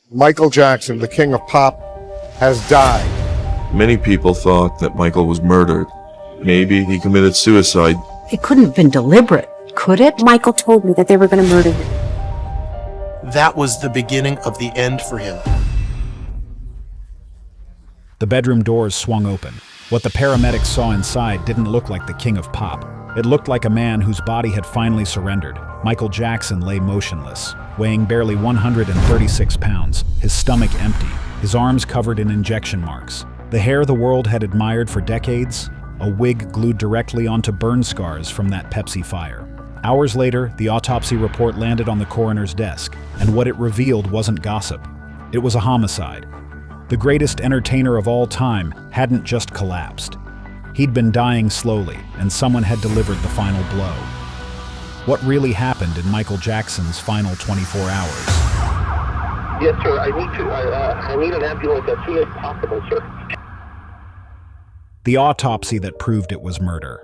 Michael Jackson, the king of pop, has died. Many people thought that Michael was murdered. Maybe he committed suicide. It couldn't have been deliberate, could it? Michael told me that they were going to murder him. That was the beginning of the end for him. The bedroom doors swung open. What the paramedics saw inside didn't look like the king of pop. It looked like a man whose body had finally surrendered. Michael Jackson lay motionless, weighing barely 136 pounds, his stomach empty, his arms covered in injection marks. The hair the world had admired for decades, a wig glued directly onto burn scars from that Pepsi fire. Hours later, the autopsy report landed on the coroner's desk, and what it revealed wasn't gossip. It was a homicide. The greatest entertainer of all time hadn't just collapsed. He'd been dying slowly, and someone had delivered the final blow. What really happened in Michael Jackson's final 24 hours? Yes, sir. I need an ambulance as soon as possible, sir. The autopsy that proved it was murder.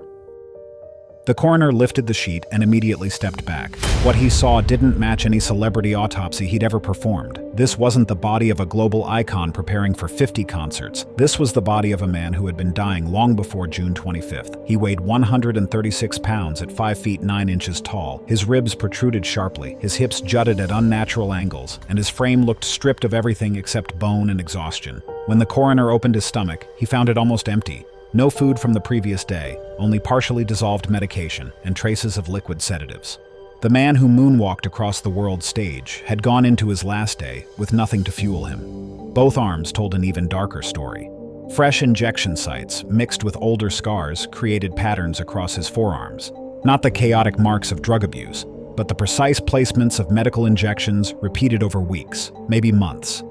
The coroner lifted the sheet and immediately stepped back. What he saw didn't match any celebrity autopsy he'd ever performed. This wasn't the body of a global icon preparing for 50 concerts. This was the body of a man who had been dying long before June 25th. He weighed 136 pounds at 5 feet 9 inches tall. His ribs protruded sharply, his hips jutted at unnatural angles, and his frame looked stripped of everything except bone and exhaustion. When the coroner opened his stomach, he found it almost empty. No food from the previous day, only partially dissolved medication and traces of liquid sedatives. The man who moonwalked across the world stage had gone into his last day with nothing to fuel him. Both arms told an even darker story. Fresh injection sites, mixed with older scars, created patterns across his forearms. Not the chaotic marks of drug abuse, but the precise placements of medical injections repeated over weeks, maybe months.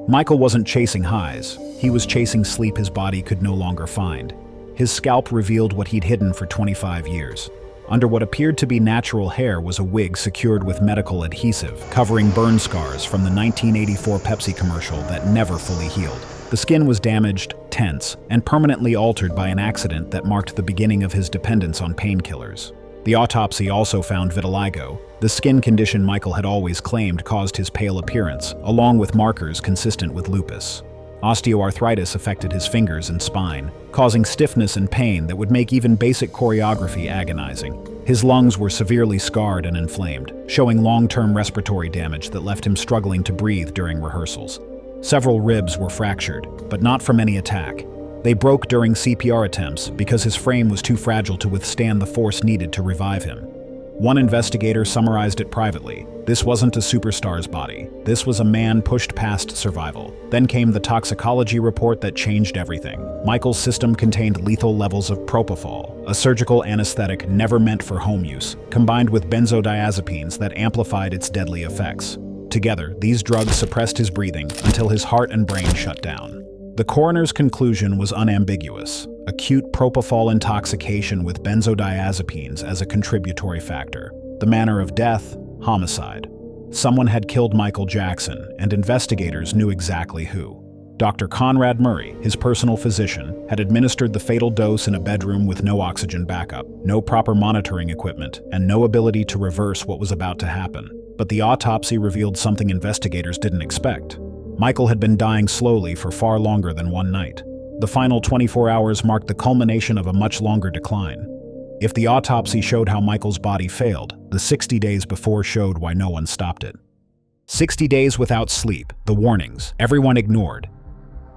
Michael wasn't chasing highs. He was chasing sleep his body could no longer find. His scalp revealed what he'd hidden for 25 years. Under what appeared to be natural hair was a wig secured with medical adhesive, covering burn scars from the 1984 Pepsi commercial that never fully healed. The skin was damaged, tense, and permanently altered by an accident that marked the beginning of his dependence on painkillers. The autopsy also found vitiligo, the skin condition Michael had always claimed caused his pale appearance, along with markers consistent with lupus. Osteoarthritis affected his fingers and spine, causing stiffness and pain that would make even basic choreography agonizing. His lungs were severely scarred and inflamed, showing long-term respiratory damage that left him struggling to breathe during rehearsals. Several ribs were fractured, but not from any attack. They broke during CPR attempts because his frame was too fragile to withstand the force needed to revive him. One investigator summarized it privately. This wasn't a superstar's body. This was a man pushed past survival. Then came the toxicology report that changed everything. Michael's system contained lethal levels of Propofol, a surgical anesthetic never meant for home use, combined with benzodiazepines that amplified its deadly effects. Together, these drugs suppressed his breathing until his heart and brain shut down. The coroner's conclusion was unambiguous: acute propofol intoxication with benzodiazepines as a contributory factor. The manner of death: homicide. Someone had killed Michael Jackson, and investigators knew exactly who. Dr. Conrad Murray, his personal physician, had administered the fatal dose in a bedroom with no oxygen backup, no proper monitoring equipment, and no ability to reverse what was about to happen. But the autopsy revealed something investigators didn't expect. Michael had been dying slowly for far longer than one night. The final 24 hours marked the culmination of a much longer decline. If the autopsy showed how Michael's body failed, the 60 days before showed why no one stopped it. 60 days without sleep, the warnings, everyone ignored.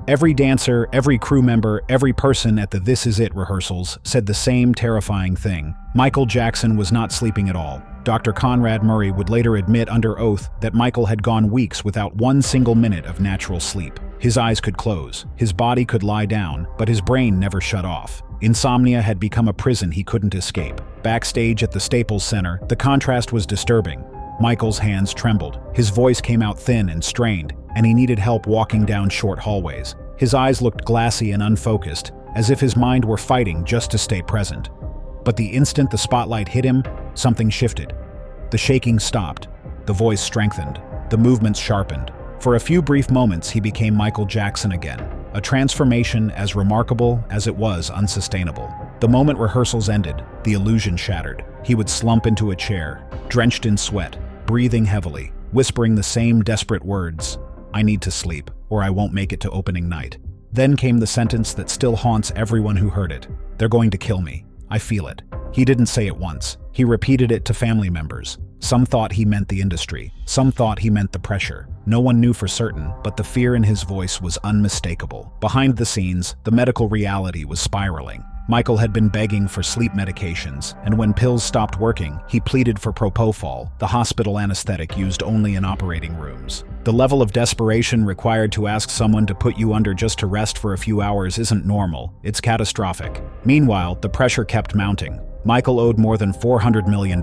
Every dancer, every crew member, every person at the This Is It rehearsals said the same terrifying thing: Michael Jackson was not sleeping at all. Dr. Conrad Murray would later admit under oath that Michael had gone weeks without one single minute of natural sleep. His eyes could close, his body could lie down, but his brain never shut off. Insomnia had become a prison he couldn't escape. Backstage at the Staples Center, the contrast was disturbing. Michael's hands trembled, his voice came out thin and strained, and he needed help walking down short hallways. His eyes looked glassy and unfocused, as if his mind were fighting just to stay present. But the instant the spotlight hit him, something shifted. The shaking stopped, the voice strengthened, the movements sharpened. For a few brief moments, he became Michael Jackson again, a transformation as remarkable as it was unsustainable. The moment rehearsals ended, the illusion shattered. He would slump into a chair, drenched in sweat, breathing heavily, whispering the same desperate words: I need to sleep, or I won't make it to opening night. Then came the sentence that still haunts everyone who heard it. They're going to kill me. I feel it. He didn't say it once. He repeated it to family members. Some thought he meant the industry. Some thought he meant the pressure. No one knew for certain, but the fear in his voice was unmistakable. Behind the scenes, the medical reality was spiraling. Michael had been begging for sleep medications, and when pills stopped working, he pleaded for Propofol, the hospital anesthetic used only in operating rooms. The level of desperation required to ask someone to put you under just to rest for a few hours isn't normal, it's catastrophic. Meanwhile, the pressure kept mounting. Michael owed more than $400 million.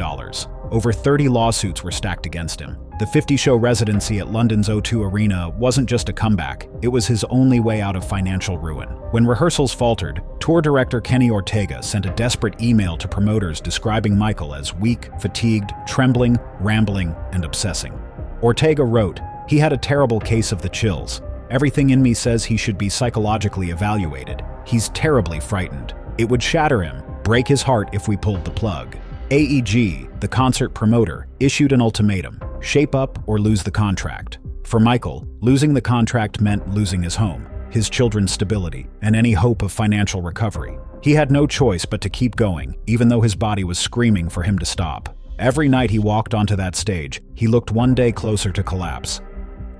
Over 30 lawsuits were stacked against him. The 50-show residency at London's O2 Arena wasn't just a comeback, it was his only way out of financial ruin. When rehearsals faltered, tour director Kenny Ortega sent a desperate email to promoters describing Michael as weak, fatigued, trembling, rambling, and obsessing. Ortega wrote, "He had a terrible case of the chills. Everything in me says he should be psychologically evaluated. He's terribly frightened. It would shatter him, break his heart if we pulled the plug." AEG, the concert promoter, issued an ultimatum: shape up or lose the contract. For Michael, losing the contract meant losing his home, his children's stability, and any hope of financial recovery. He had no choice but to keep going, even though his body was screaming for him to stop. Every night he walked onto that stage, he looked one day closer to collapse.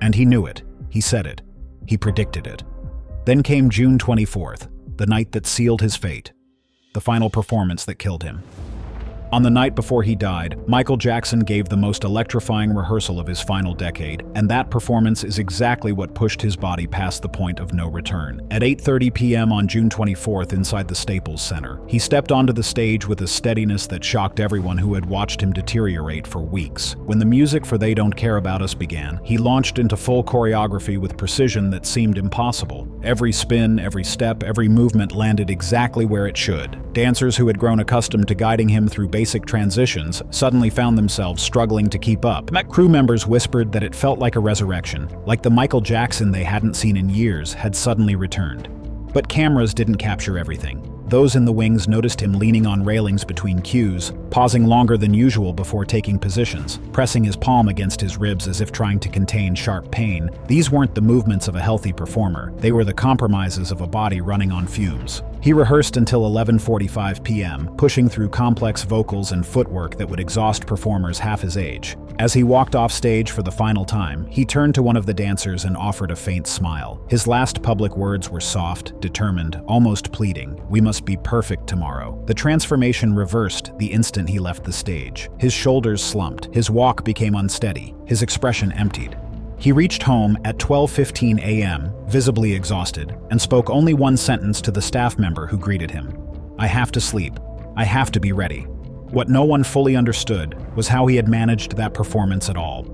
And he knew it. He said it. He predicted it. Then came June 24th, the night that sealed his fate, the final performance that killed him. On the night before he died, Michael Jackson gave the most electrifying rehearsal of his final decade, and that performance is exactly what pushed his body past the point of no return. At 8:30 p.m. on June 24th inside the Staples Center, he stepped onto the stage with a steadiness that shocked everyone who had watched him deteriorate for weeks. When the music for They Don't Care About Us began, he launched into full choreography with precision that seemed impossible. Every spin, every step, every movement landed exactly where it should. Dancers who had grown accustomed to guiding him through basic transitions suddenly found themselves struggling to keep up. Crew members whispered that it felt like a resurrection, like the Michael Jackson they hadn't seen in years had suddenly returned. But cameras didn't capture everything. Those in the wings noticed him leaning on railings between cues, pausing longer than usual before taking positions, pressing his palm against his ribs as if trying to contain sharp pain. These weren't the movements of a healthy performer, they were the compromises of a body running on fumes. He rehearsed until 11:45 p.m., pushing through complex vocals and footwork that would exhaust performers half his age. As he walked off stage for the final time, he turned to one of the dancers and offered a faint smile. His last public words were soft, determined, almost pleading. "We must be perfect tomorrow." The transformation reversed the instant he left the stage. His shoulders slumped, his walk became unsteady, his expression emptied. He reached home at 12:15 a.m., visibly exhausted, and spoke only one sentence to the staff member who greeted him: "I have to sleep. I have to be ready." What no one fully understood was how he had managed that performance at all.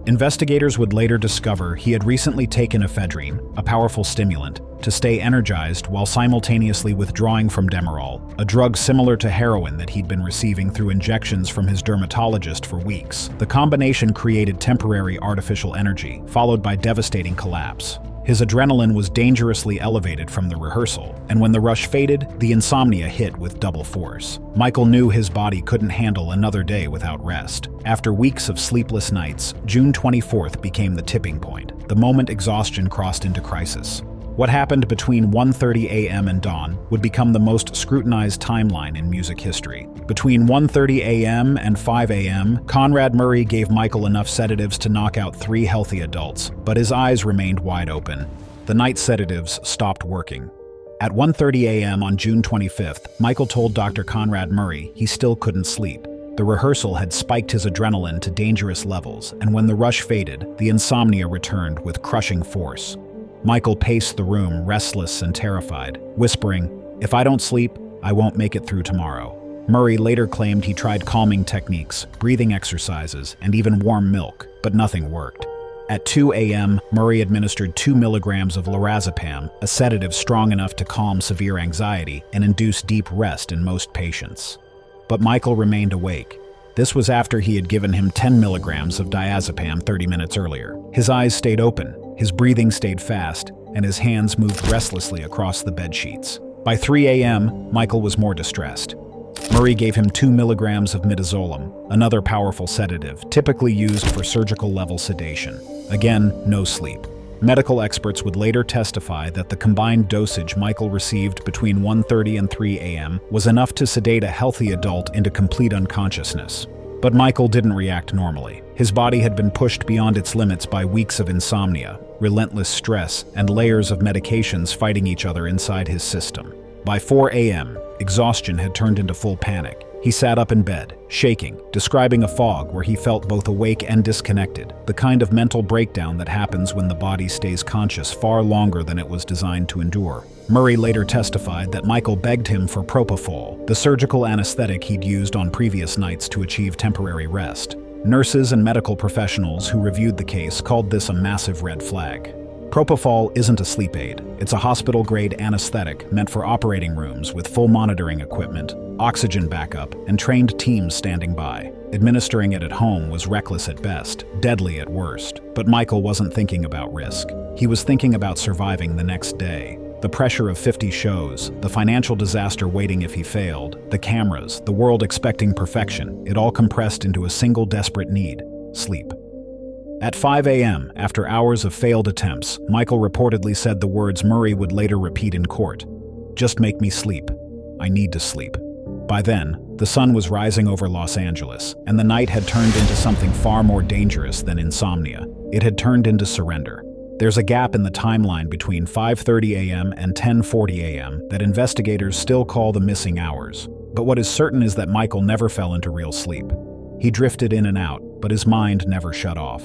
Investigators would later discover he had recently taken ephedrine, a powerful stimulant, to stay energized while simultaneously withdrawing from Demerol, a drug similar to heroin that he'd been receiving through injections from his dermatologist for weeks. The combination created temporary artificial energy, followed by devastating collapse. His adrenaline was dangerously elevated from the rehearsal, and when the rush faded, the insomnia hit with double force. Michael knew his body couldn't handle another day without rest. After weeks of sleepless nights, June 24th became the tipping point, the moment exhaustion crossed into crisis. What happened between 1:30 a.m. and dawn would become the most scrutinized timeline in music history. Between 1:30 a.m. and 5 a.m., Conrad Murray gave Michael enough sedatives to knock out 3 healthy adults, but his eyes remained wide open. The night sedatives stopped working. At 1:30 a.m. on June 25th, Michael told Dr. Conrad Murray he still couldn't sleep. The rehearsal had spiked his adrenaline to dangerous levels, and when the rush faded, the insomnia returned with crushing force. Michael paced the room, restless and terrified, whispering, "If I don't sleep, I won't make it through tomorrow." Murray later claimed he tried calming techniques, breathing exercises, and even warm milk, but nothing worked. At 2 a.m., Murray administered 2 milligrams of lorazepam, a sedative strong enough to calm severe anxiety and induce deep rest in most patients. But Michael remained awake. This was after he had given him 10 milligrams of diazepam 30 minutes earlier. His eyes stayed open, his breathing stayed fast, and his hands moved restlessly across the bed sheets. By 3 a.m., Michael was more distressed. Murray gave him 2 milligrams of midazolam, another powerful sedative, typically used for surgical-level sedation. Again, no sleep. Medical experts would later testify that the combined dosage Michael received between 1:30 and 3 a.m. was enough to sedate a healthy adult into complete unconsciousness. But Michael didn't react normally. His body had been pushed beyond its limits by weeks of insomnia, relentless stress, and layers of medications fighting each other inside his system. By 4 a.m., exhaustion had turned into full panic. He sat up in bed, shaking, describing a fog where he felt both awake and disconnected, the kind of mental breakdown that happens when the body stays conscious far longer than it was designed to endure. Murray later testified that Michael begged him for Propofol, the surgical anesthetic he'd used on previous nights to achieve temporary rest. Nurses and medical professionals who reviewed the case called this a massive red flag. Propofol isn't a sleep aid. It's a hospital-grade anesthetic meant for operating rooms with full monitoring equipment, oxygen backup, and trained teams standing by. Administering it at home was reckless at best, deadly at worst. But Michael wasn't thinking about risk. He was thinking about surviving the next day. The pressure of 50 shows, the financial disaster waiting if he failed, the cameras, the world expecting perfection, it all compressed into a single desperate need: sleep. At 5 a.m., after hours of failed attempts, Michael reportedly said the words Murray would later repeat in court: "Just make me sleep. I need to sleep." By then, the sun was rising over Los Angeles, and the night had turned into something far more dangerous than insomnia. It had turned into surrender. There's a gap in the timeline between 5:30 a.m. and 10:40 a.m. that investigators still call the missing hours. But what is certain is that Michael never fell into real sleep. He drifted in and out, but his mind never shut off.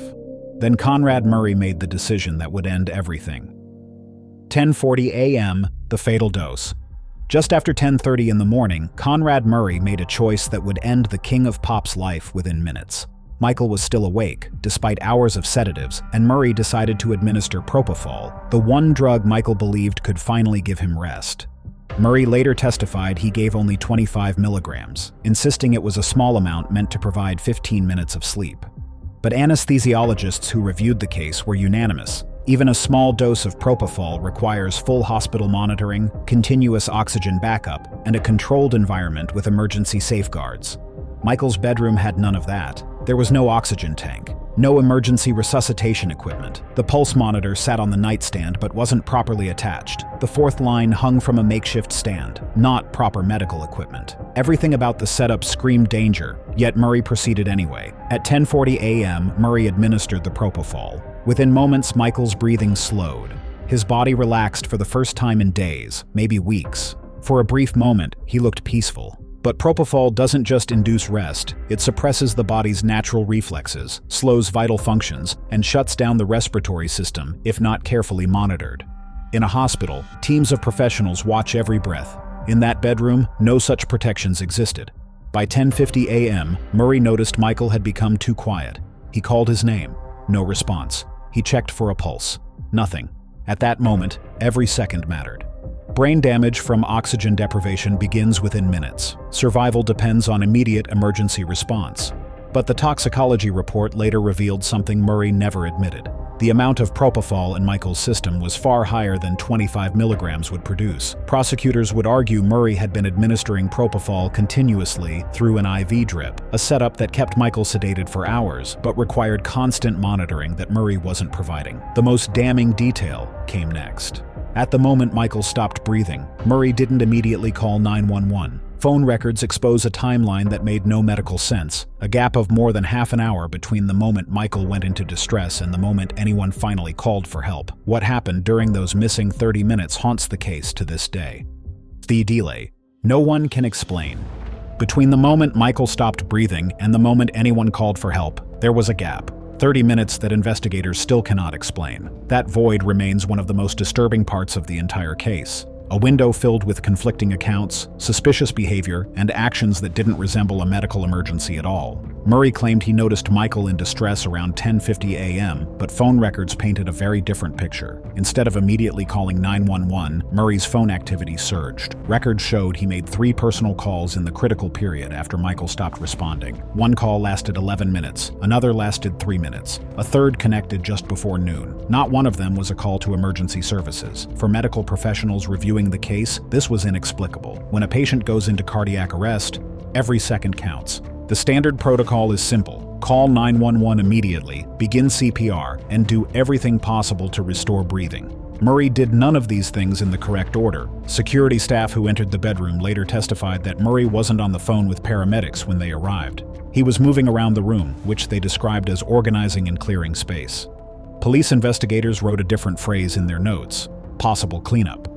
Then Conrad Murray made the decision that would end everything. 10:40 a.m., the fatal dose. Just after 10:30 in the morning, Conrad Murray made a choice that would end the king of pop's life within minutes. Michael was still awake, despite hours of sedatives, and Murray decided to administer Propofol, the one drug Michael believed could finally give him rest. Murray later testified he gave only 25 milligrams, insisting it was a small amount meant to provide 15 minutes of sleep. But anesthesiologists who reviewed the case were unanimous. Even a small dose of Propofol requires full hospital monitoring, continuous oxygen backup, and a controlled environment with emergency safeguards. Michael's bedroom had none of that. There was no oxygen tank, no emergency resuscitation equipment. The pulse monitor sat on the nightstand but wasn't properly attached. The fourth line hung from a makeshift stand, not proper medical equipment. Everything about the setup screamed danger, yet Murray proceeded anyway. At 10:40 a.m., Murray administered the Propofol. Within moments, Michael's breathing slowed. His body relaxed for the first time in days, maybe weeks. For a brief moment, he looked peaceful. But Propofol doesn't just induce rest, it suppresses the body's natural reflexes, slows vital functions, and shuts down the respiratory system if not carefully monitored. In a hospital, teams of professionals watch every breath. In that bedroom, no such protections existed. By 10:50 a.m., Murray noticed Michael had become too quiet. He called his name. No response. He checked for a pulse. Nothing. At that moment, every second mattered. Brain damage from oxygen deprivation begins within minutes. Survival depends on immediate emergency response. But the toxicology report later revealed something Murray never admitted. The amount of Propofol in Michael's system was far higher than 25 milligrams would produce. Prosecutors would argue Murray had been administering Propofol continuously through an IV drip, a setup that kept Michael sedated for hours, but required constant monitoring that Murray wasn't providing. The most damning detail came next. At the moment Michael stopped breathing, Murray didn't immediately call 911. Phone records expose a timeline that made no medical sense, a gap of more than half an hour between the moment Michael went into distress and the moment anyone finally called for help. What happened during those missing 30 minutes haunts the case to this day. The delay. No one can explain. Between the moment Michael stopped breathing and the moment anyone called for help, there was a gap. 30 minutes that investigators still cannot explain. That void remains one of the most disturbing parts of the entire case. A window filled with conflicting accounts, suspicious behavior, and actions that didn't resemble a medical emergency at all. Murray claimed he noticed Michael in distress around 10:50 a.m., but phone records painted a very different picture. Instead of immediately calling 911, Murray's phone activity surged. Records showed he made 3 personal calls in the critical period after Michael stopped responding. One call lasted 11 minutes, another lasted 3 minutes, a third connected just before noon. Not one of them was a call to emergency services. For medical professionals reviewing the case, this was inexplicable. When a patient goes into cardiac arrest, every second counts. The standard protocol is simple. Call 911 immediately, begin CPR, and do everything possible to restore breathing. Murray did none of these things in the correct order. Security staff who entered the bedroom later testified that Murray wasn't on the phone with paramedics when they arrived. He was moving around the room, which they described as organizing and clearing space. Police investigators wrote a different phrase in their notes: possible cleanup.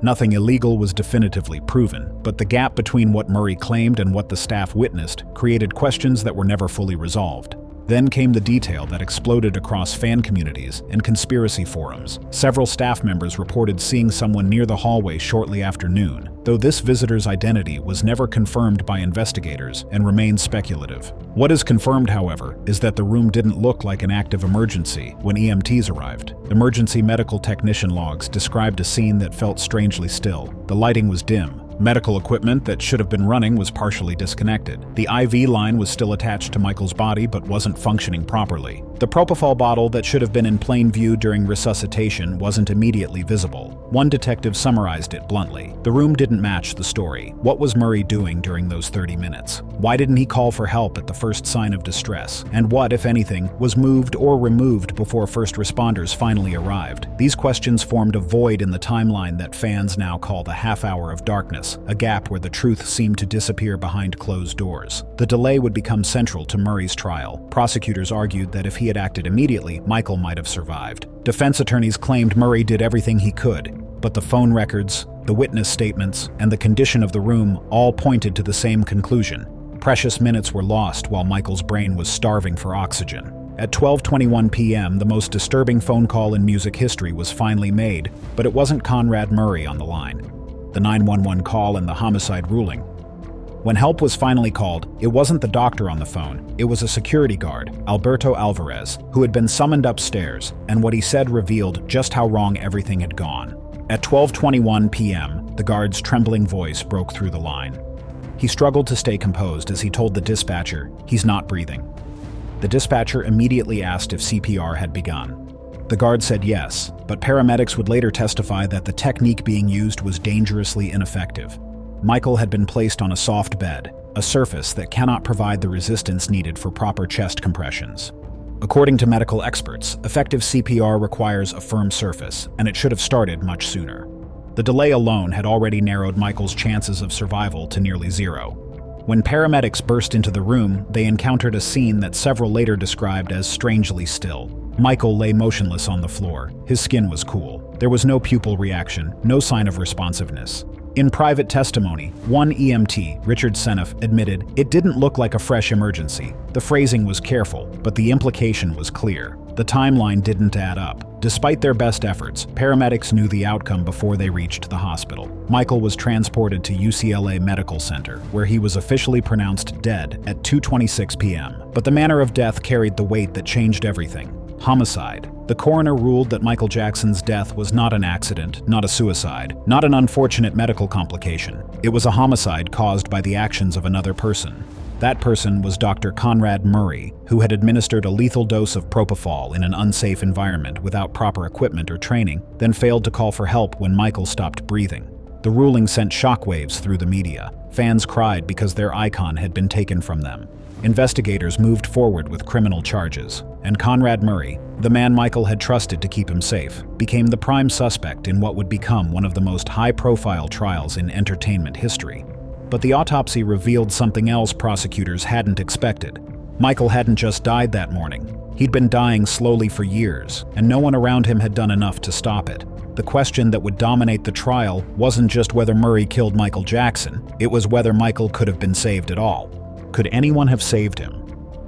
Nothing illegal was definitively proven, but the gap between what Murray claimed and what the staff witnessed created questions that were never fully resolved. Then came the detail that exploded across fan communities and conspiracy forums. Several staff members reported seeing someone near the hallway shortly after noon, though this visitor's identity was never confirmed by investigators and remains speculative. What is confirmed, however, is that the room didn't look like an active emergency when EMTs arrived. Emergency medical technician logs described a scene that felt strangely still. The lighting was dim. Medical equipment that should have been running was partially disconnected. The IV line was still attached to Michael's body but wasn't functioning properly. The Propofol bottle that should have been in plain view during resuscitation wasn't immediately visible. One detective summarized it bluntly: the room didn't match the story. What was Murray doing during those 30 minutes? Why didn't he call for help at the first sign of distress? And what, if anything, was moved or removed before first responders finally arrived? These questions formed a void in the timeline that fans now call the half hour of darkness, a gap where the truth seemed to disappear behind closed doors. The delay would become central to Murray's trial. Prosecutors argued that if he had acted immediately, Michael might have survived. Defense attorneys claimed Murray did everything he could, but the phone records, the witness statements, and the condition of the room all pointed to the same conclusion. Precious minutes were lost while Michael's brain was starving for oxygen. At 12:21 p.m., the most disturbing phone call in music history was finally made, but it wasn't Conrad Murray on the line. The 911 call and the homicide ruling. When help was finally called, it wasn't the doctor on the phone, it was a security guard, Alberto Alvarez, who had been summoned upstairs, and what he said revealed just how wrong everything had gone. At 12:21 p.m., the guard's trembling voice broke through the line. He struggled to stay composed as he told the dispatcher, "He's not breathing." The dispatcher immediately asked if CPR had begun. The guard said yes, but paramedics would later testify that the technique being used was dangerously ineffective. Michael had been placed on a soft bed, a surface that cannot provide the resistance needed for proper chest compressions. According to medical experts, effective CPR requires a firm surface, and it should have started much sooner. The delay alone had already narrowed Michael's chances of survival to nearly zero. When paramedics burst into the room, they encountered a scene that several later described as strangely still. Michael lay motionless on the floor. His skin was cool. There was no pupil reaction, no sign of responsiveness. In private testimony, one EMT, Richard Seneff, admitted it didn't look like a fresh emergency. The phrasing was careful, but the implication was clear. The timeline didn't add up. Despite their best efforts, paramedics knew the outcome before they reached the hospital. Michael was transported to UCLA Medical Center, where he was officially pronounced dead at 2:26 p.m. But the manner of death carried the weight that changed everything. Homicide. The coroner ruled that Michael Jackson's death was not an accident, not a suicide, not an unfortunate medical complication. It was a homicide caused by the actions of another person. That person was Dr. Conrad Murray, who had administered a lethal dose of Propofol in an unsafe environment without proper equipment or training, then failed to call for help when Michael stopped breathing. The ruling sent shockwaves through the media. Fans cried because their icon had been taken from them. Investigators moved forward with criminal charges, and Conrad Murray, the man Michael had trusted to keep him safe, became the prime suspect in what would become one of the most high-profile trials in entertainment history. But the autopsy revealed something else prosecutors hadn't expected. Michael hadn't just died that morning. He'd been dying slowly for years, and no one around him had done enough to stop it. The question that would dominate the trial wasn't just whether Murray killed Michael Jackson, it was whether Michael could have been saved at all. Could anyone have saved him?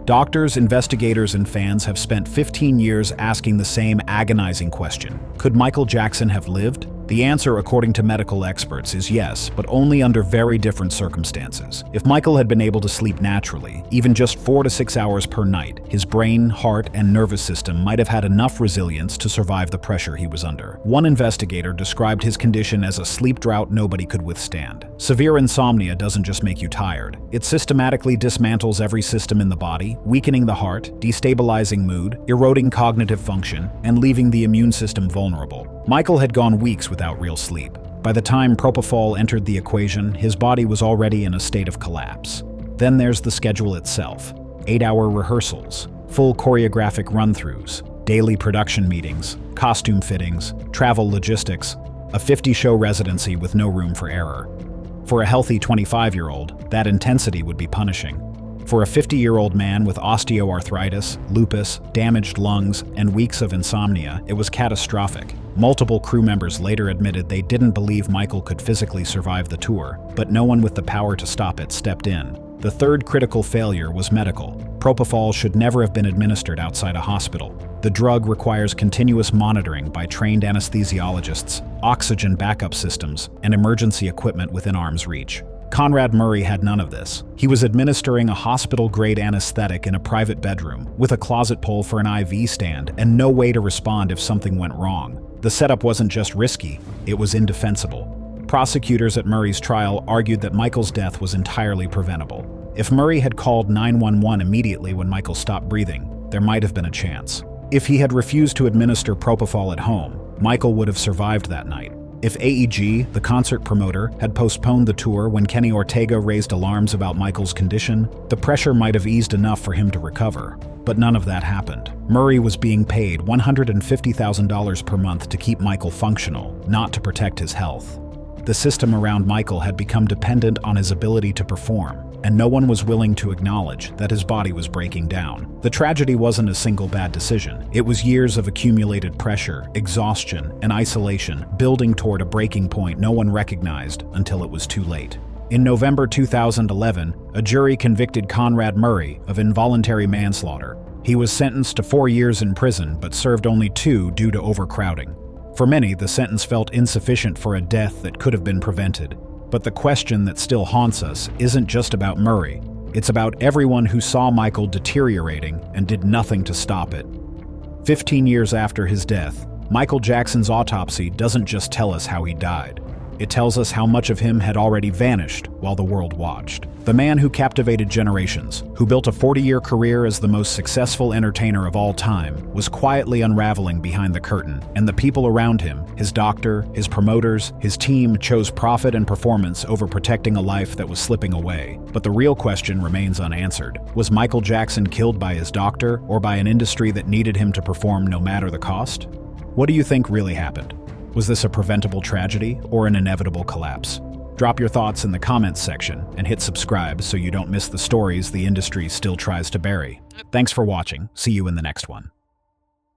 Doctors, investigators, and fans have spent 15 years asking the same agonizing question. Could Michael Jackson have lived? The answer, according to medical experts, is yes, but only under very different circumstances. If Michael had been able to sleep naturally, even just 4 to 6 hours per night, his brain, heart, and nervous system might have had enough resilience to survive the pressure he was under. One investigator described his condition as a sleep drought nobody could withstand. Severe insomnia doesn't just make you tired. It systematically dismantles every system in the body, weakening the heart, destabilizing mood, eroding cognitive function, and leaving the immune system vulnerable. Michael had gone weeks without real sleep. By the time Propofol entered the equation, his body was already in a state of collapse. Then there's the schedule itself. 8-hour rehearsals, full choreographic run-throughs, daily production meetings, costume fittings, travel logistics, a 50-show residency with no room for error. For a healthy 25-year-old, that intensity would be punishing. For a 50-year-old man with osteoarthritis, lupus, damaged lungs, and weeks of insomnia, it was catastrophic. Multiple crew members later admitted they didn't believe Michael could physically survive the tour, but no one with the power to stop it stepped in. The third critical failure was medical. Propofol should never have been administered outside a hospital. The drug requires continuous monitoring by trained anesthesiologists, oxygen backup systems, and emergency equipment within arm's reach. Conrad Murray had none of this. He was administering a hospital-grade anesthetic in a private bedroom, with a closet pole for an IV stand and no way to respond if something went wrong. The setup wasn't just risky, it was indefensible. Prosecutors at Murray's trial argued that Michael's death was entirely preventable. If Murray had called 911 immediately when Michael stopped breathing, there might have been a chance. If he had refused to administer Propofol at home, Michael would have survived that night. If AEG, the concert promoter, had postponed the tour when Kenny Ortega raised alarms about Michael's condition, the pressure might have eased enough for him to recover. But none of that happened. Murray was being paid $150,000 per month to keep Michael functional, not to protect his health. The system around Michael had become dependent on his ability to perform, and no one was willing to acknowledge that his body was breaking down. The tragedy wasn't a single bad decision. It was years of accumulated pressure, exhaustion, and isolation, building toward a breaking point no one recognized until it was too late. In November 2011, a jury convicted Conrad Murray of involuntary manslaughter. He was sentenced to 4 years in prison, but served only 2 due to overcrowding. For many, the sentence felt insufficient for a death that could have been prevented. But the question that still haunts us isn't just about Murray. It's about everyone who saw Michael deteriorating and did nothing to stop it. 15 years after his death, Michael Jackson's autopsy doesn't just tell us how he died. It tells us how much of him had already vanished while the world watched. The man who captivated generations, who built a 40-year career as the most successful entertainer of all time, was quietly unraveling behind the curtain, and the people around him, his doctor, his promoters, his team, chose profit and performance over protecting a life that was slipping away. But the real question remains unanswered. Was Michael Jackson killed by his doctor, or by an industry that needed him to perform no matter the cost? What do you think really happened? Was this a preventable tragedy or an inevitable collapse? Drop your thoughts in the comments section and hit subscribe so you don't miss the stories the industry still tries to bury. Thanks for watching. See you in the next one.